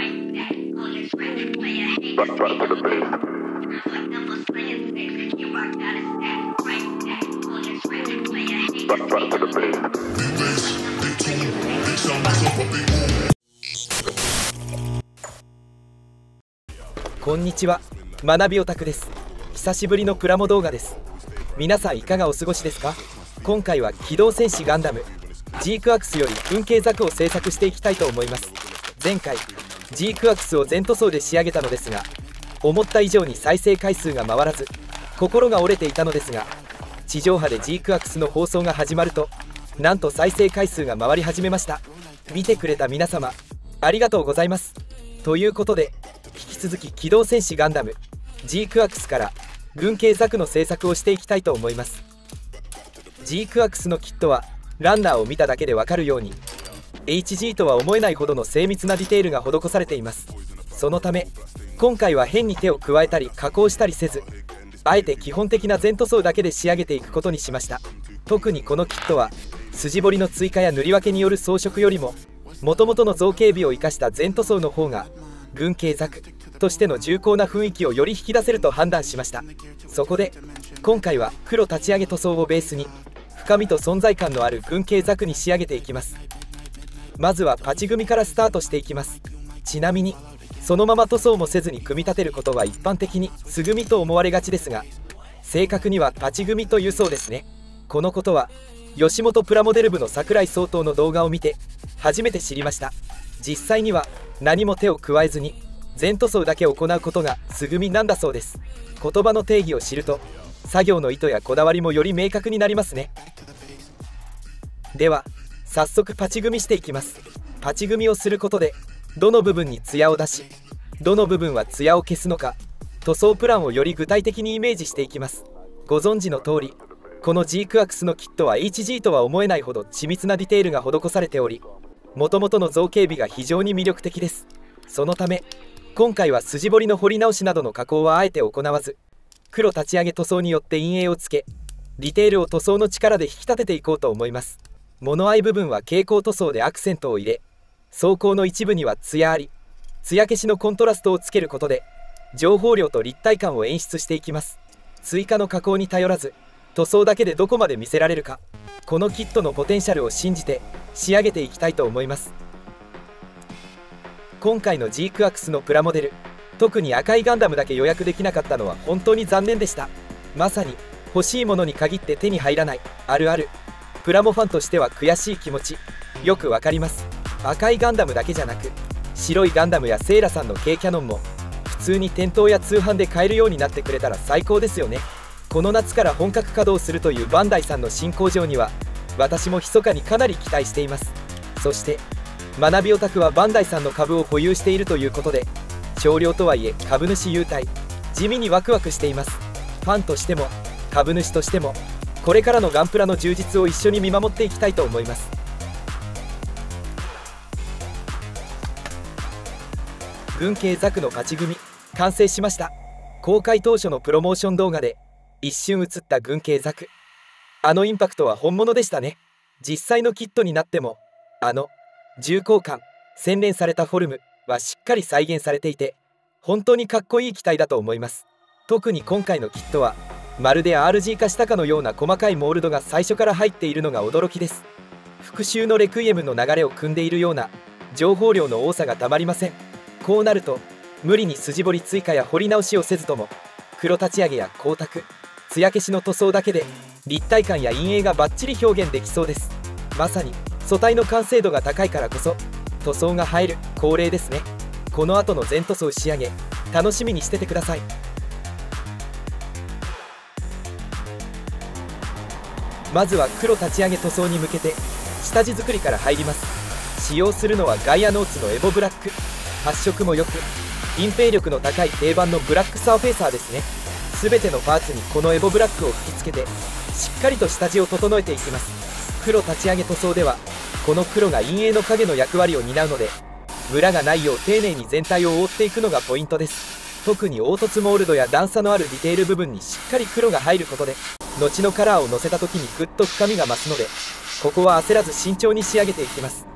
こんにちは、学びオタクです。久しぶりのプラモ動画です。皆さんいかがお過ごしですか？今回は機動戦士ガンダムジークアクスより軍系ザクを制作していきたいと思います。前回ジークアクスを全塗装で仕上げたのですが、思った以上に再生回数が回らず心が折れていたのですが、地上波でジークアクスの放送が始まるとなんと再生回数が回り始めました。見てくれた皆様ありがとうございます。ということで引き続き機動戦士ガンダムジークアクスから軍系ザクの制作をしていきたいと思います。ジークアクスのキットはランナーを見ただけでわかるように HG とは思えないほどの精密なディテールが施されています。そのため今回は変に手を加えたり加工したりせず、あえて基本的な全塗装だけで仕上げていくことにしました。特にこのキットは筋彫りの追加や塗り分けによる装飾よりも元々の造形美を生かした全塗装の方が軍系ザクとしての重厚な雰囲気をより引き出せると判断しました。そこで今回は黒立ち上げ塗装をベースに深みと存在感のある軍系ザクに仕上げていきます。まずはパチ組みからスタートしていきます。ちなみにそのまま塗装もせずに組み立てることは一般的に素組みと思われがちですが、正確にはパチ組みというそうですね。このことは吉本プラモデル部の櫻井総統の動画を見て初めて知りました。実際には何も手を加えずに全塗装だけ行うことが素組みなんだそうです。言葉の定義を知ると作業の意図やこだわりもより明確になりますね。では早速パチ組みしていきます。パチ組みをすることでどの部分に艶を出しどの部分は艶を消すのか、塗装プランをより具体的にイメージしていきます。ご存知の通りこのジークアクスのキットは HG とは思えないほど緻密なディテールが施されており、元々の造形美が非常に魅力的です。そのため今回は筋彫りの彫り直しなどの加工はあえて行わず、黒立ち上げ塗装によって陰影をつけディテールを塗装の力で引き立てていこうと思います。物合い部分は蛍光塗装でアクセントを入れ、装甲の一部には艶あり艶消しのコントラストをつけることで情報量と立体感を演出していきます。追加の加工に頼らず塗装だけでどこまで見せられるか、このキットのポテンシャルを信じて仕上げていきたいと思います。今回のジークアクスのプラモデル、特に赤いガンダムだけ予約できなかったのは本当に残念でした。まさに欲しいものに限って手に入らないあるある。プラモファンとしては悔しい気持ちよくわかります。赤いガンダムだけじゃなく白いガンダムやセイラさんの軽キャノンも普通に店頭や通販で買えるようになってくれたら最高ですよね。この夏から本格稼働するというバンダイさんの新工場には私も密かにかなり期待しています。そして学びオタクはバンダイさんの株を保有しているということで、少量とはいえ株主優待、地味にワクワクしています。ファンとしても株主としてもこれからのガンプラの充実を一緒に見守っていきたいと思います。軍系ザクのパチ組み完成しました。公開当初のプロモーション動画で一瞬映った軍系ザク、あのインパクトは本物でしたね。実際のキットになってもあの重厚感、洗練されたフォルムはしっかり再現されていて本当にかっこいい機体だと思います。特に今回のキットはまるで RG 化したかのような細かいモールドが最初から入っているのが驚きです。復讐のレクイエムの流れを組んでいるような情報量の多さがたまりません。こうなると無理に筋彫り追加や彫り直しをせずとも黒立ち上げや光沢、艶消しの塗装だけで立体感や陰影がバッチリ表現できそうです。まさに素体の完成度が高いからこそ塗装が映える恒例ですね。この後の全塗装仕上げ楽しみにしててください。まずは黒立ち上げ塗装に向けて下地作りから入ります。使用するのはガイアノーツのエボブラック、発色も良く隠蔽力の高い定番のブラックサーフェイサーですね。全てのパーツにこのエボブラックを吹き付けてしっかりと下地を整えていきます。黒立ち上げ塗装ではこの黒が陰影の影の役割を担うのでムラがないよう丁寧に全体を覆っていくのがポイントです。特に凹凸モールドや段差のあるディテール部分にしっかり黒が入ることで後のカラーをのせた時にぐっと深みが増すので、ここは焦らず慎重に仕上げていきます。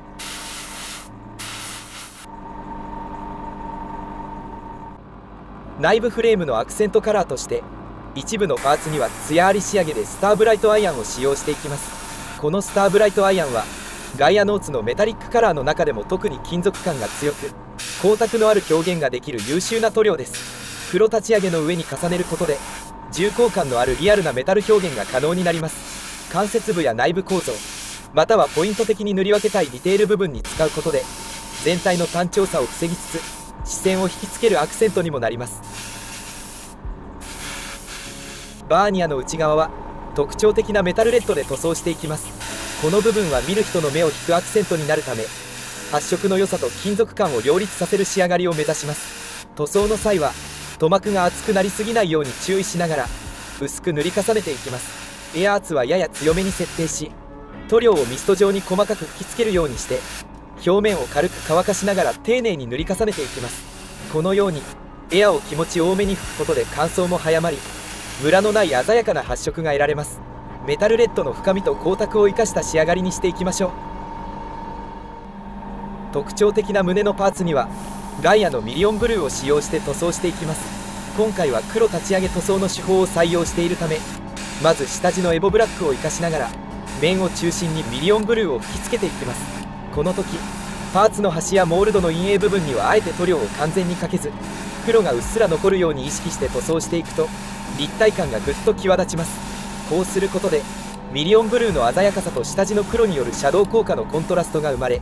内部フレームのアクセントカラーとして一部のパーツには艶あり仕上げでスターブライトアイアンを使用していきます。このスターブライトアイアンはガイアノーツのメタリックカラーの中でも特に金属感が強く光沢のある表現ができる優秀な塗料です。黒立ち上げの上に重ねることで重厚感のあるリアルなメタル表現が可能になります。関節部や内部構造またはポイント的に塗り分けたいディテール部分に使うことで全体の単調さを防ぎつつ視線を引きつけるアクセントにもなります。バーニアの内側は特徴的なメタルレッドで塗装していきます。この部分は見る人の目を引くアクセントになるため発色の良さと金属感を両立させる仕上がりを目指します。塗装の際は塗膜が厚くなりすぎないように注意しながら薄く塗り重ねていきます。エア圧はやや強めに設定し塗料をミスト状に細かく吹きつけるようにして表面を軽く乾かしながら丁寧に塗り重ねていきます。このようにエアを気持ち多めに吹くことで乾燥も早まりムラのない鮮やかな発色が得られます。メタルレッドの深みと光沢を生かした仕上がりにしていきましょう。特徴的な胸のパーツにはガイアのミリオンブルーを使用して塗装していきます。今回は黒立ち上げ塗装の手法を採用しているためまず下地のエボブラックを生かしながら面を中心にミリオンブルーを吹きつけていきます。この時パーツの端やモールドの陰影部分にはあえて塗料を完全にかけず黒がうっすら残るように意識して塗装していくと立体感がぐっと際立ちます。こうすることでミリオンブルーの鮮やかさと下地の黒によるシャドウ効果のコントラストが生まれ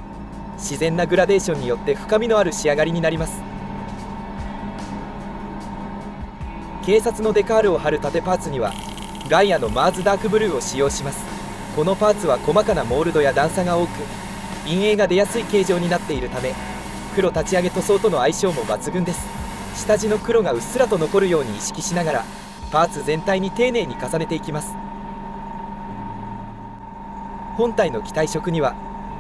自然なグラデーションによって深みのある仕上がりになります。警察のデカールを貼る縦パーツにはガイアのマーズダークブルーを使用します。このパーツは細かなモールドや段差が多く陰影が出やすい形状になっているため黒立ち上げ塗装との相性も抜群です。下地の黒がうっすらと残るように意識しながらパーツ全体に丁寧に重ねていきます。本体の機体色には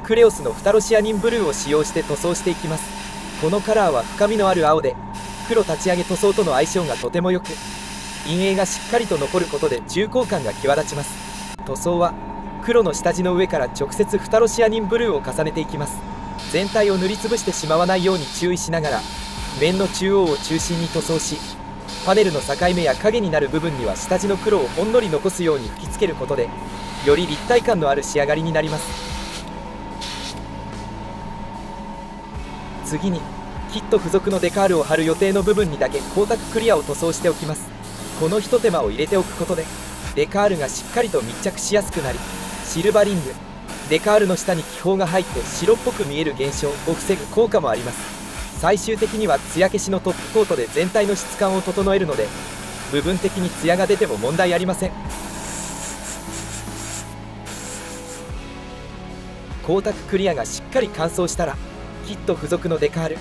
クレオスのフタロシアニンブルーを使用して塗装していきます。このカラーは深みのある青で黒立ち上げ塗装との相性がとても良く陰影がしっかりと残ることで重厚感が際立ちます。塗装は黒の下地の上から直接フタロシアニンブルーを重ねていきます。全体を塗りつぶしてしまわないように注意しながら面の中央を中心に塗装しパネルの境目や影になる部分には下地の黒をほんのり残すように吹きつけることでより立体感のある仕上がりになります。次にキット付属のデカールを貼る予定の部分にだけ光沢クリアを塗装しておきます。このひと手間を入れておくことでデカールがしっかりと密着しやすくなりシルバリングデカールの下に気泡が入って白っぽく見える現象を防ぐ効果もあります。最終的には艶消しのトップコートで全体の質感を整えるので部分的に艶が出ても問題ありません。光沢クリアがしっかり乾燥したらキット付属のデカール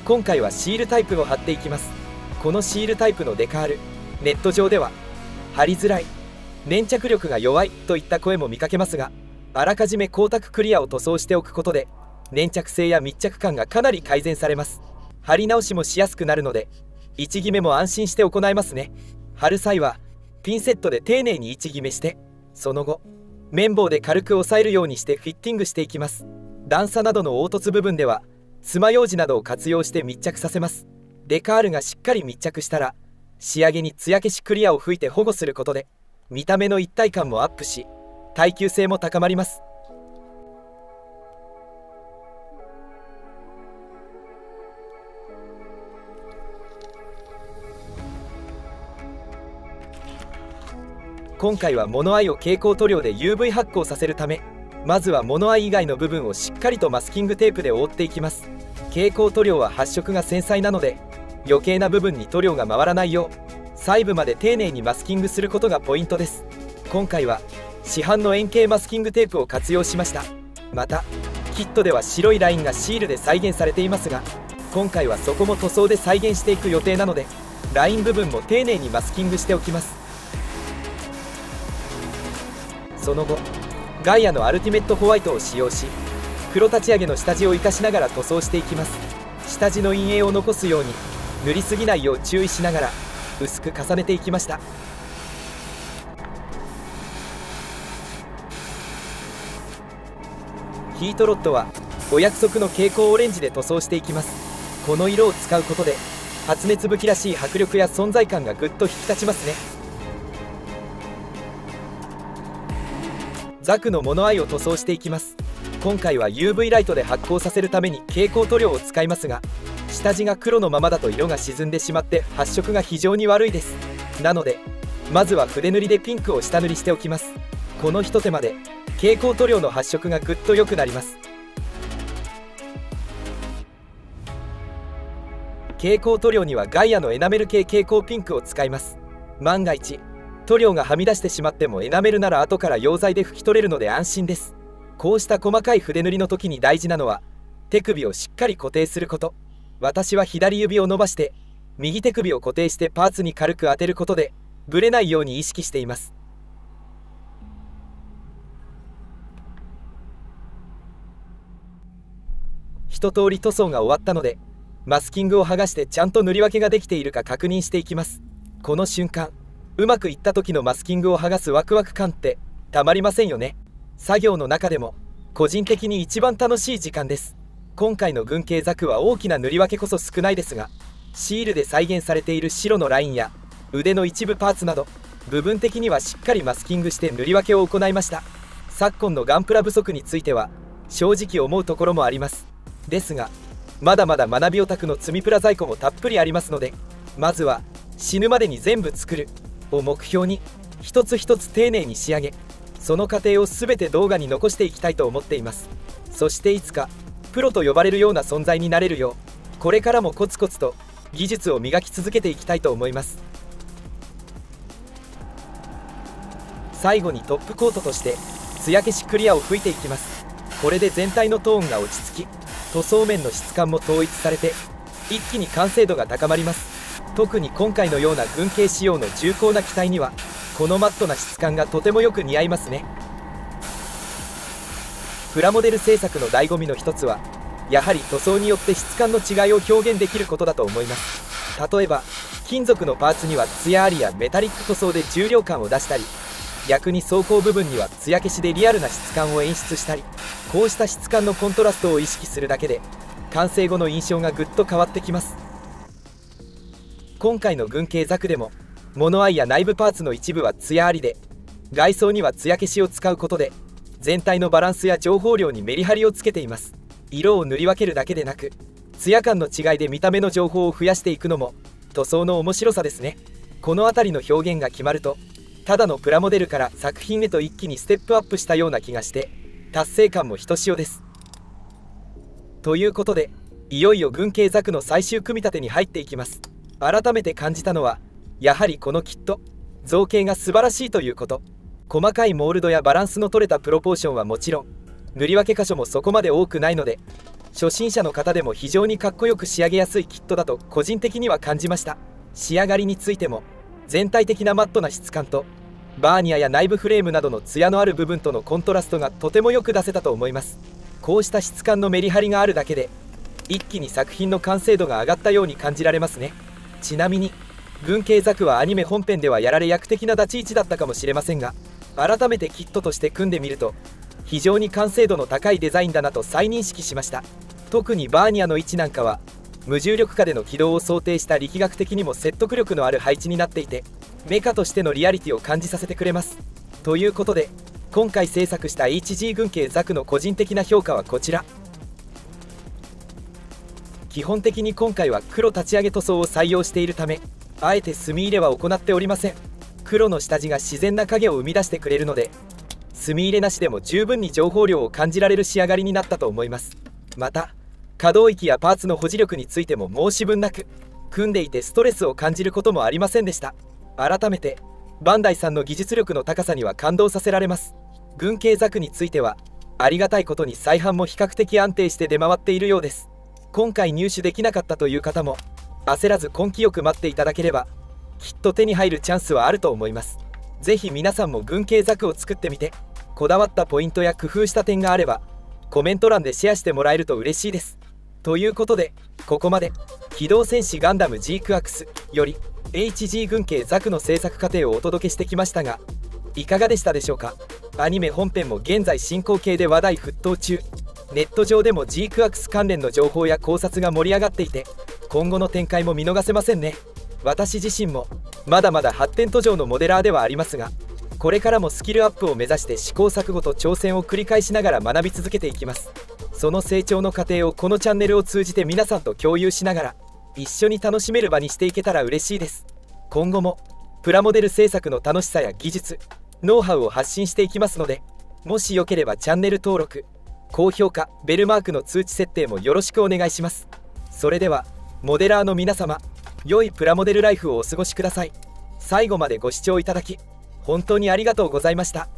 今回はシールタイプを貼っていきます。このシールタイプのデカールネット上では貼りづらい粘着力が弱いといった声も見かけますがあらかじめ光沢クリアを塗装しておくことで粘着性や密着感がかなり改善されます。貼り直しもしやすくなるので位置決めも安心して行えますね。貼る際はピンセットで丁寧に位置決めしてその後綿棒で軽く押さえるようにしてフィッティングしていきます。段差などの凹凸部分では爪楊枝などを活用して密着させます。デカールがしっかり密着したら仕上げに艶消しクリアを吹いて保護することで見た目の一体感もアップし耐久性も高まります。今回はモノアイを蛍光塗料で UV 発光させるためまずはモノアイ以外の部分をしっかりとマスキングテープで覆っていきます。蛍光塗料は発色が繊細なので余計な部分に塗料が回らないよう細部まで丁寧にマスキングすることがポイントです。今回は市販の円形マスキングテープを活用しました。またキットでは白いラインがシールで再現されていますが今回はそこも塗装で再現していく予定なのでライン部分も丁寧にマスキングしておきます。その後ガイアのアルティメットホワイトを使用し黒立ち上げの下地を生かしながら塗装していきます。下地の陰影を残すように塗りすぎないよう注意しながら薄く重ねていきました。ヒートロッドはお約束の蛍光オレンジで塗装していきます。この色を使うことで発熱武器らしい迫力や存在感がぐっと引き立ちますね。ザクの物合いを塗装していきます。今回は UV ライトで発光させるために蛍光塗料を使いますが、下地が黒のままだと色が沈んでしまって発色が非常に悪いです。なのでまずは筆塗りでピンクを下塗りしておきます。このひと手間で蛍光塗料の発色がぐっと良くなります。蛍光塗料にはガイアのエナメル系蛍光ピンクを使います。万が一塗料がはみ出してしまってもエナメルなら後から溶剤で拭き取れるので安心です。こうした細かい筆塗りの時に大事なのは手首をしっかり固定すること。私は左指を伸ばして右手首を固定してパーツに軽く当てることでブレないように意識しています。一通り塗装が終わったのでマスキングを剥がしてちゃんと塗り分けができているか確認していきます。この瞬間うまくいった時のマスキングを剥がすワクワク感ってたまりませんよね。作業の中でも個人的に一番楽しい時間です。今回の軍系ザクは大きな塗り分けこそ少ないですが、シールで再現されている白のラインや腕の一部パーツなど部分的にはしっかりマスキングして塗り分けを行いました。昨今のガンプラ不足については正直思うところもあります。ですがまだまだ学びオタクの積みプラ在庫もたっぷりありますので、まずは死ぬまでに全部作るを目標に一つ一つ丁寧に仕上げ、その過程を全て動画に残していきたいと思っています。そしていつかプロと呼ばれるような存在になれるよう、これからもコツコツと技術を磨き続けていきたいと思います。最後にトップコートとして艶消しクリアを吹いていきます。これで全体のトーンが落ち着き、塗装面の質感も統一されて一気に完成度が高まります。特に今回のような軍系仕様の重厚な機体にはこのマットな質感がとてもよく似合いますね。プラモデル制作の醍醐味の一つはやはり塗装によって質感の違いを表現できることだと思います。例えば金属のパーツにはツヤありやメタリック塗装で重量感を出したり、逆に装甲部分には艶消しでリアルな質感を演出したり、こうした質感のコントラストを意識するだけで完成後の印象がぐっと変わってきます。今回の軍系ザクでも物合いや内部パーツの一部は艶ありで、外装には艶消しを使うことで全体のバランスや情報量にメリハリをつけています。色を塗り分けるだけでなく艶感の違いで見た目の情報を増やしていくのも塗装の面白さですね。この辺りの表現が決まるとただのプラモデルから作品へと一気にステップアップしたような気がして達成感もひとしおです。ということでいよいよ軍系ザクの最終組み立てに入っていきます。改めて感じたのはやはりこのキット造形が素晴らしいということ。細かいモールドやバランスの取れたプロポーションはもちろん塗り分け箇所もそこまで多くないので、初心者の方でも非常にかっこよく仕上げやすいキットだと個人的には感じました。仕上がりについても全体的なマットな質感とバーニアや内部フレームなどのツヤのある部分とのコントラストがとてもよく出せたと思います。こうした質感のメリハリがあるだけで一気に作品の完成度が上がったように感じられますね。ちなみに軍系ザクはアニメ本編ではやられ役的な立ち位置だったかもしれませんが、改めてキットとして組んでみると非常に完成度の高いデザインだなと再認識しました。特にバーニアの位置なんかは無重力下での起動を想定した力学的にも説得力のある配置になっていてメカとしてのリアリティを感じさせてくれます。ということで今回制作した HG 軍系ザクの個人的な評価はこちら。基本的に今回は黒立ち上げ塗装を採用しているためあえて墨入れは行っておりません。黒の下地が自然な影を生み出してくれるので墨入れなしでも十分に情報量を感じられる仕上がりになったと思います。また可動域やパーツの保持力についても申し分なく組んでいてストレスを感じることもありませんでした。改めてバンダイさんの技術力の高さには感動させられます。軍系ザクについてはありがたいことに再販も比較的安定して出回っているようです。今回入手できなかったという方も焦らず根気よく待っていただければきっと手に入るチャンスはあると思います。ぜひ皆さんも軍系ザクを作ってみてこだわったポイントや工夫した点があればコメント欄でシェアしてもらえると嬉しいです。ということでここまで機動戦士ガンダムジークアクスより HG 軍系ザクの制作過程をお届けしてきましたがいかがでしたでしょうか。アニメ本編も現在進行形で話題沸騰中。ネット上でもジークアクス関連の情報や考察が盛り上がっていて今後の展開も見逃せませんね。私自身もまだまだ発展途上のモデラーではありますが、これからもスキルアップを目指して試行錯誤と挑戦を繰り返しながら学び続けていきます。その成長の過程をこのチャンネルを通じて皆さんと共有しながら一緒に楽しめる場にしていけたら嬉しいです。今後もプラモデル制作の楽しさや技術、ノウハウを発信していきますので、もしよければチャンネル登録、高評価、ベルマークの通知設定もよろしくお願いします。それではモデラーの皆様、良いプラモデルライフをお過ごしください。最後までご視聴いただき本当にありがとうございました。